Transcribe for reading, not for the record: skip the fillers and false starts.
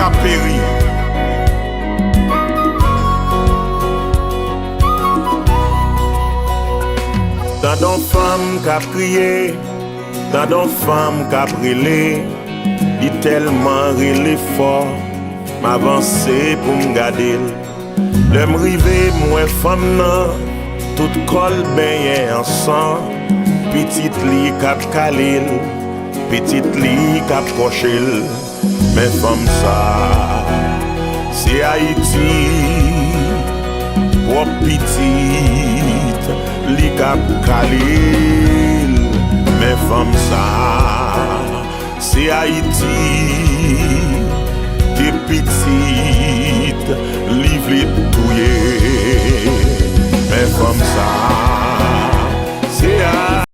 qu'a péri. Tant d'on femme qu'a crié, tant d'on femme qu'a brûlé, il tellement relé fort, m'avancer pour m'garder. Le m'rivé moi femme nan, tout col baigné en sang, petite li cap kalil, petite li cap cochil, mais femme ça, c'est Haïti, propre petite, li cap kalil, mais femme ça, c'est Haïti, qui petite, li vle touye, mais femme ça, c'est